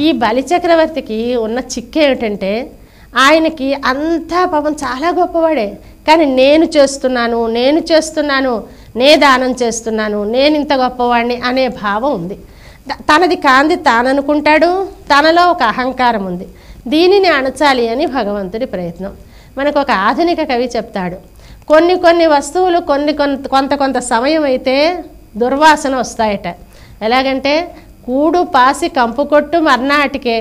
ఈ బలిచక్రవర్తికి ఉన్న చిక్కు ఏమిటంటే ఆయనకి అంతా పాపం చాలా గొప్పవాడే, కానీ నేను చేస్తున్నాను, నే దానం చేస్తున్నాను, నేను ఇంత గొప్పవాడిని అనే భావం ఉంది. తనది కాంది తాననుకుంటాడు, తనలో ఒక అహంకారం ఉంది. దీనిని అణచాలి అని భగవంతుడి ప్రయత్నం. మనకు ఒక ఆధునిక కవి చెప్తాడు, కొన్ని వస్తువులు కొంత సమయం అయితే దుర్వాసన వస్తాయట. ఎలాగంటే కూడు పాసి కంపు కొట్టు మర్నాటికే,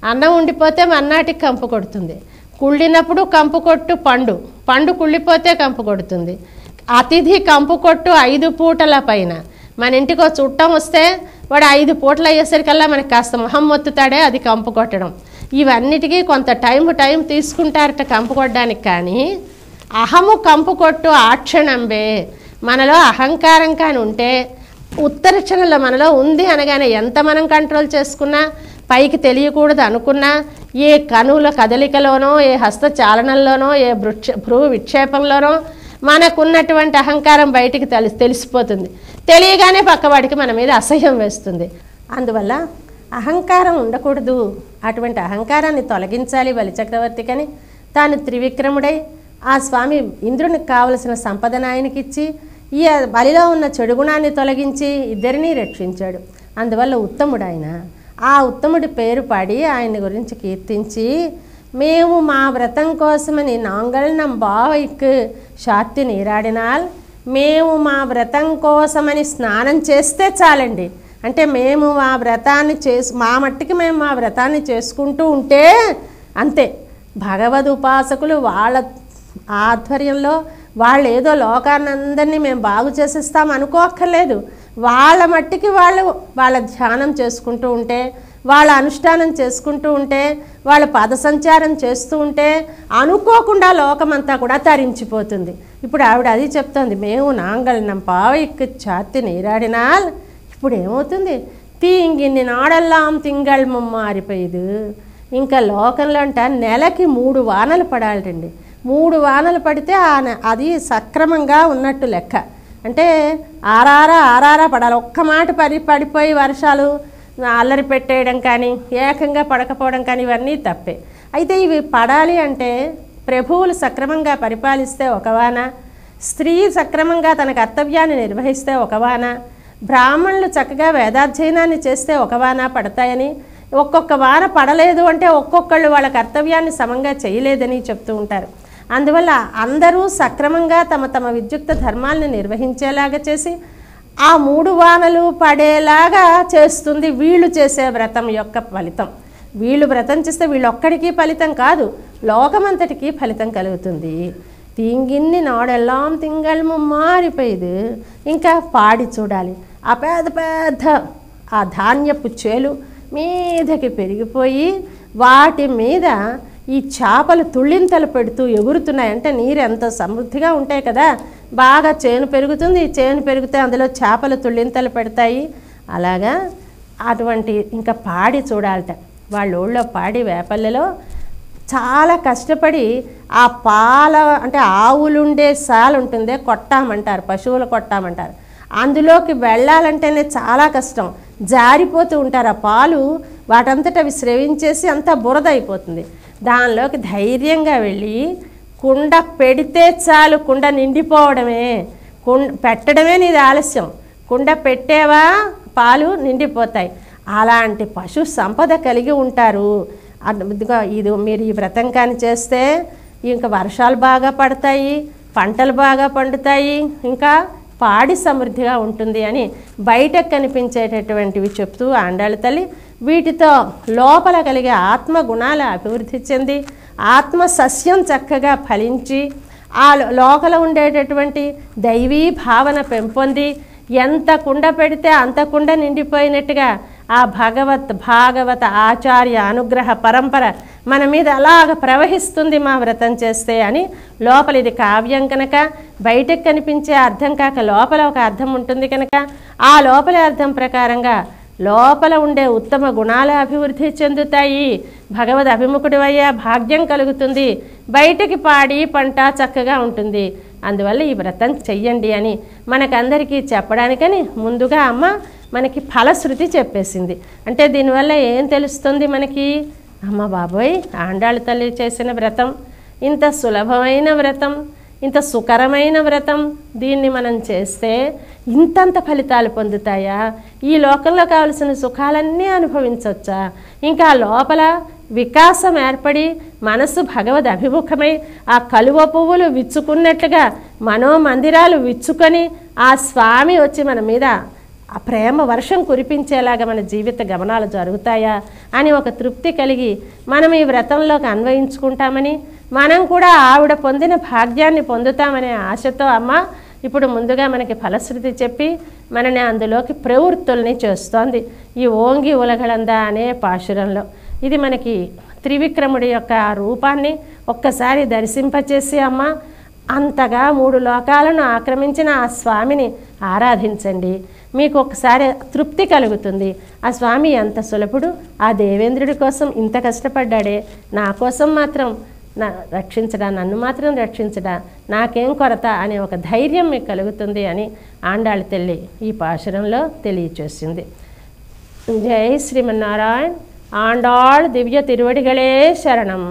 అన్నం ఉండిపోతే మర్నాటికి కంపు కొడుతుంది. కుళ్ళినప్పుడు కంపు కొట్టు పండు కుళ్ళిపోతే కంపు కొడుతుంది. అతిథి కంపు కొట్టు 5 పూటల పైన. మన ఇంటికో చుట్టం వస్తే వాడు 5 పూటలు అయ్యేసరికల్లా మనకి కాస్త మొహం మొత్తుతాడే, అది కంపు కొట్టడం. ఇవన్నిటికీ కొంత టైం తీసుకుంటారట కంపు కొట్టడానికి. కానీ అహము కంపు కొట్టు ఆక్షణంబే. మనలో అహంకారం కానీ ఉంటే ఉత్తర క్షణంలో మనలో ఉంది అనగానే ఎంత మనం కంట్రోల్ చేసుకున్నా, పైకి తెలియకూడదు అనుకున్నా, ఏ కనుల కదలికలోనో, ఏ హస్త చాలనంలోనో, ఏ భ్రూ విక్షేపంలోనో మనకున్నటువంటి అహంకారం బయటికి తెలిసిపోతుంది. తెలియగానే పక్కవాడికి మన మీద అసహ్యం వేస్తుంది. అందువల్ల అహంకారం ఉండకూడదు. అటువంటి అహంకారాన్ని తొలగించాలి బలిచక్రవర్తికని తాను త్రివిక్రముడై ఆ స్వామి ఇంద్రునికి కావలసిన సంపదను ఆయనకిచ్చి ఈ బలిలో ఉన్న చెడు గుణాన్ని తొలగించి ఇద్దరినీ రక్షించాడు. అందువల్ల ఉత్తముడు ఆయన. ఆ ఉత్తముడి పేరు పాడి ఆయన గురించి కీర్తించి, మేము మా వ్రతం కోసమని నాంగల్ నం బావైకు షార్తి నీరాడినాల్, మేము మా వ్రతం కోసమని స్నానం చేస్తే చాలండి. అంటే మేము మా వ్రతాన్ని మా మట్టికి మేము మా వ్రతాన్ని చేసుకుంటూ ఉంటే అంతే. భగవద్ ఉపాసకులు వాళ్ళ ఆధ్వర్యంలో వాళ్ళు ఏదో లోకాన్నందరినీ మేము బాగు చేసేస్తాం అనుకోక్కర్లేదు. వాళ్ళ మట్టికి వాళ్ళ ధ్యానం చేసుకుంటూ ఉంటే, వాళ్ళ అనుష్ఠానం చేసుకుంటూ ఉంటే, వాళ్ళ పద సంచారం చేస్తూ ఉంటే అనుకోకుండా లోకమంతా కూడా తరించిపోతుంది. ఇప్పుడు ఆవిడ అది చెప్తుంది, మేము నాంగల్నం పావైకు ఛాతి నీరాడినాల్. ఇప్పుడు ఏమవుతుంది, తీంగిన్ని నాడల్లాం తింగళ్ ముమ్మారిపోయేది. ఇంకా లోకంలో అంట నెలకి 3 వానలు పడాలండి. 3 వానలు పడితే అది సక్రమంగా ఉన్నట్టు లెక్క. అంటే ఆరారా పడాలి. ఒక్క మాట పడిపోయి వర్షాలు అల్లరి పెట్టేయడం కానీ, ఏకంగా పడకపోవడం కానీ ఇవన్నీ తప్పే. అయితే ఇవి పడాలి అంటే ప్రభువులు సక్రమంగా పరిపాలిస్తే ఒక వాన, స్త్రీ సక్రమంగా తన కర్తవ్యాన్ని నిర్వహిస్తే ఒక వాన, బ్రాహ్మణులు చక్కగా వేదాధ్యయనాన్ని చేస్తే ఒక వాన పడతాయని, ఒక్కొక్క వాన పడలేదు అంటే ఒక్కొక్కళ్ళు వాళ్ళ కర్తవ్యాన్ని సమంగా చేయలేదని చెప్తూ ఉంటారు. అందువల్ల అందరూ సక్రమంగా తమ విద్యుక్త ధర్మాలను నిర్వహించేలాగా చేసి ఆ 3 వానలు పడేలాగా చేస్తుంది వీళ్ళు చేసే వ్రతం యొక్క ఫలితం. వీళ్ళు వ్రతం చేస్తే వీళ్ళొక్కడికి ఫలితం కాదు, లోకమంతటికి ఫలితం కలుగుతుంది. తింగిన్ని నాడెల్లాం తింగళము మారిపోయేది. ఇంకా పాడి చూడాలి, ఆ పెద్ద ఆ ధాన్యపు చేలు మీదకి పెరిగిపోయి వాటి మీద ఈ చేపలు తుళ్ళింతలు పెడుతూ ఎగురుతున్నాయి. అంటే నీరు ఎంత సమృద్ధిగా ఉంటాయి కదా, బాగా చేను పెరుగుతుంది. చేను పెరిగితే అందులో చేపలు తుళ్ళింతలు పెడతాయి. అలాగా అటువంటి ఇంకా పాడి చూడాలట. వాళ్ళ ఊళ్ళో పాడి వేపల్లెలో చాలా కష్టపడి ఆ అంటే ఆవులుండే సాలు ఉంటుందే, కొట్టామంటారు, పశువులు కొట్టామంటారు, అందులోకి వెళ్ళాలంటేనే చాలా కష్టం. జారిపోతూ ఉంటారు. ఆ పాలు వాటంతట అవి స్రవించేసి అంతా బురద అయిపోతుంది. దానిలోకి ధైర్యంగా వెళ్ళి కుండ పెడితే చాలు, కుండ నిండిపోవడమే. పెట్టడమే నీది ఆలస్యం, కుండ పెట్టేవా పాలు నిండిపోతాయి. అలాంటి పశు సంపద కలిగి ఉంటారు. ఇది మీరు ఈ వ్రతం కానీ చేస్తే ఇంకా వర్షాలు బాగా పడతాయి, పంటలు బాగా పండుతాయి, ఇంకా పాడి సమృద్ధిగా ఉంటుంది అని బయటకు కనిపించేటటువంటివి చెప్తూ ఆండాళ్ళ తల్లి వీటితో లోపల కలిగే ఆత్మ గుణాల అభివృద్ధి చెంది ఆత్మ సస్యం చక్కగా ఫలించి ఆ లోపల ఉండేటటువంటి దైవీ భావన పెంపొంది ఎంత కుండ పెడితే అంత కుండ నిండిపోయినట్టుగా ఆ భాగవత ఆచార్య అనుగ్రహ పరంపర మన మీద అలాగ ప్రవహిస్తుంది మా వ్రతం చేస్తే అని. లోపల ఇది కావ్యం కనుక బయటకు కనిపించే అర్థం కాక లోపల ఒక అర్థం ఉంటుంది కనుక ఆ లోపల అర్థం ప్రకారంగా లోపల ఉండే ఉత్తమ గుణాల అభివృద్ధి చెందుతాయి. భగవద్ అభిముఖుడివయ్యే భాగ్యం కలుగుతుంది. బయటికి పాడి పంట చక్కగా ఉంటుంది. అందువల్ల ఈ వ్రతం చెయ్యండి అని మనకందరికీ చెప్పడానికని ముందుగా అమ్మ మనకి ఫలశ్రుతి చెప్పేసింది. అంటే దీనివల్ల ఏం తెలుస్తుంది మనకి? అమ్మ బాబోయ్, ఆండాళ్ళ తల్లి చేసిన వ్రతం ఇంత సులభమైన వ్రతం, ఇంత సుకరమైన వ్రతం, దీన్ని మనం చేస్తే ఇంతంత ఫలితాలు పొందుతాయా? ఈ లోకంలో కావలసిన సుఖాలన్నీ అనుభవించవచ్చా? ఇంకా లోపల వికాసం ఏర్పడి మనసు భగవద్ అభిముఖమై ఆ కలువ పువ్వులు విచ్చుకున్నట్లుగా మనోమందిరాలు విచ్చుకొని ఆ స్వామి వచ్చి మన మీద ఆ ప్రేమ వర్షం కురిపించేలాగా మన జీవిత గమనాలు జరుగుతాయా అని ఒక తృప్తి కలిగి మనం ఈ వ్రతంలోకి అన్వయించుకుంటామని, మనం కూడా ఆవిడ పొందిన భాగ్యాన్ని పొందుతామనే ఆశతో అమ్మ ఇప్పుడు ముందుగా మనకి ఫలశ్రుతి చెప్పి మనని అందులోకి ప్రవృత్తుల్ని చేస్తోంది ఈ ఓంగి ఉలగలందా అనే పాశురంలో. ఇది మనకి త్రివిక్రముడి యొక్క రూపాన్ని ఒక్కసారి దర్శింపచేసి అమ్మ అంతగా 3 లోకాలను ఆక్రమించిన ఆ స్వామిని ఆరాధించండి, మీకు ఒకసారి తృప్తి కలుగుతుంది. ఆ స్వామి ఎంత సులభుడు, ఆ దేవేంద్రుడి కోసం ఇంత కష్టపడ్డాడే, నా కోసం మాత్రం రక్షించడా, నన్ను మాత్రం రక్షించడా, నాకేం కొరత అనే ఒక ధైర్యం మీకు కలుగుతుంది అని ఆండాళ్ళ తల్లి ఈ పాశురంలో తెలియచేసింది. జై శ్రీమన్నారాయణ. ஆண்டாள் திவ்ய திருவடிகளே சரணம்.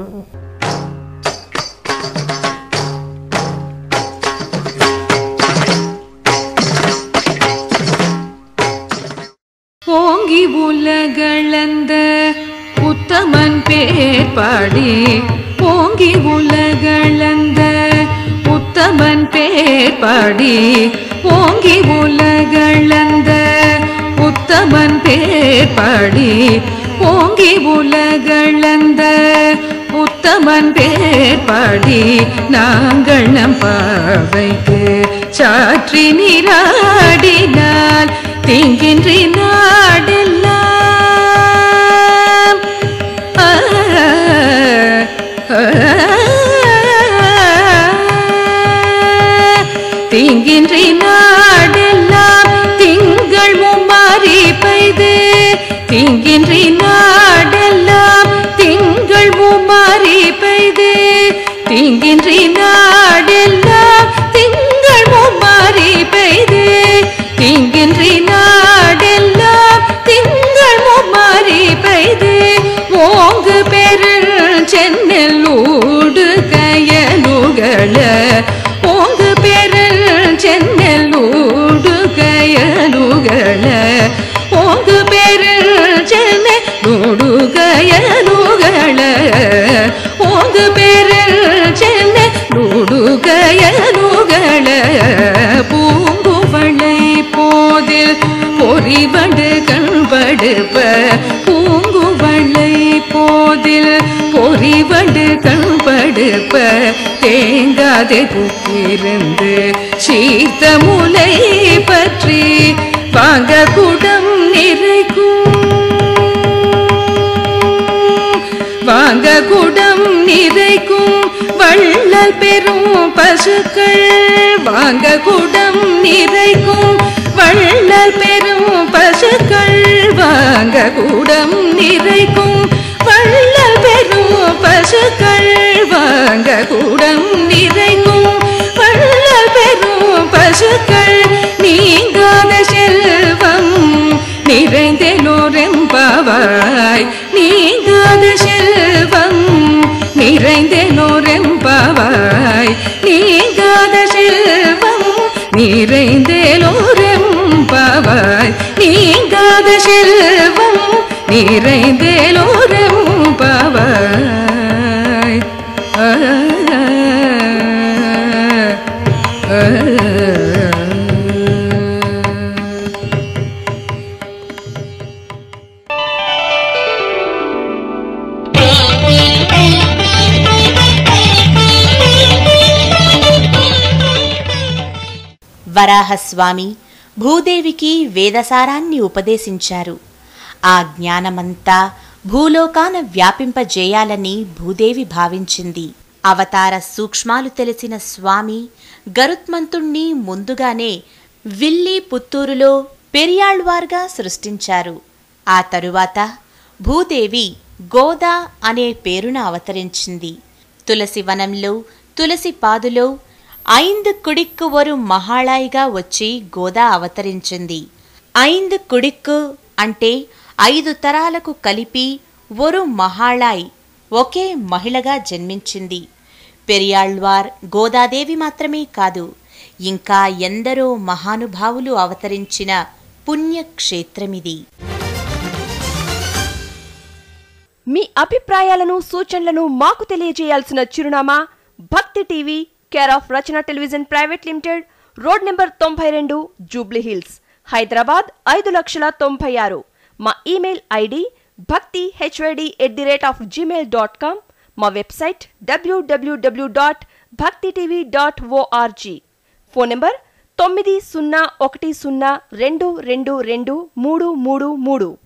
ஓங்கி உலகளந்த உத்தமன் பேர் பாடி, ஓங்கி உலகளந்த உத்தமன் பேர் பாடி, ஓங்கி உலகளந்த உத்தமன் பேர் பாடி, ஓங்கி உலகளந்த உத்தமன் பேர் பாடி, நாங்கள் நம் பாவைக்கு சாற்றி நீராடினால் தீங்கின்றி நாடெல்லாம் தீங்கின்றி நாடெல்லாம் திங்கள் மும்மாறி பெய்து, தீங்கின்றி நாடெல்லாம் திங்கள் மும்மாறி பெய்து, தீங்கின்றி நாடெல்லாம் திங்கள் மும்மாறி பெய்து, தீங்கின்றி நாடெல்லாம் திங்கள் மும்மாறி பெய்து, ஓங்கு பெருள் சென்னலூடு கயலுகள, ஓங்கு பெருள் சென்னலூடு கயலுகள, ஓங்கு பெருள் சென்னலூடு கயலுகள, ஓங்கு பெருள் சென்னலூடு கயலுகள, பூங்குவளை போதில் பொறிவண்டு கண்படுப்ப, பூங்குவளை போதில் பொறிவண்டு கண்படுப்ப, தேங்காதே புக்கிருந்து சீர்த்த முலை பற்றி வாங்க குடம் நிறைக்கும், வாங்க குடம் நிறைக்கும் வள்ளல் பெரும் பசுக்கள், வாங்க குடம் நிறைக்கும் வள்ளல் பெரும் பசுக்கள், வாங்க குடம் நிறைக்கும் வள்ளல் பெரும் பசுக்கள், வாங்க குடம் நிறைக்கும் வள்ளல் பெரும் பசுக்கள், நீங்காத செல்வம் நிறைந்தேலோரெம்பாவாய், நீங்காத செல்வம் நிறைந்தேலோரெம்பாவாய், நீங்காத செல்வம் நிறைந்தேலோரெம்பாவாய், நீங்காத செல்வம் நிறைந்தேலோரெம்பாவாய். వరాహస్వామి భూదేవికి వేదసారాన్ని ఉపదేశించారు. ఆ జ్ఞానమంతా భూలోకాన వ్యాపింపజేయాలని భూదేవి భావించింది. అవతార సూక్ష్మాలు తెలిసిన స్వామి గరుత్మంతుణ్ణి ముందుగానే విల్లి పుత్తూరులో పెరియాళ్వార్గా సృష్టించారు. ఆ తరువాత భూదేవి గోదా అనే పేరున అవతరించింది. తులసి వనంలో తులసి పాదులో 5 కుడిక్కు ஒரு మహాళాయిగా వచ్చి గోదా అవతరించింది. ఐందు కుడిక్కు అంటే 5 తరాలకు కలిపి ఒరు మహాళాయ్ ఒకే మహిళగా జన్మించింది. పెరియాళ్వార్, గోదాదేవి మాత్రమే కాదు, ఇంకా ఎందరో మహానుభావులు అవతరించిన పుణ్యక్షేత్రమిది. మీ అభిప్రాయాలను, సూచనలను మాకు తెలియజేయాల్సిన చిరునామా భక్తి TV, care of Rachana television private limited, road number 92, Jubilee hills, Hyderabad 5,96,000. మా ఇమెయిల్ ఐడి bhaktihyd@gmail.com. మా వెబ్సైట్ www.bhaktitv.org. Phone number 9010222333.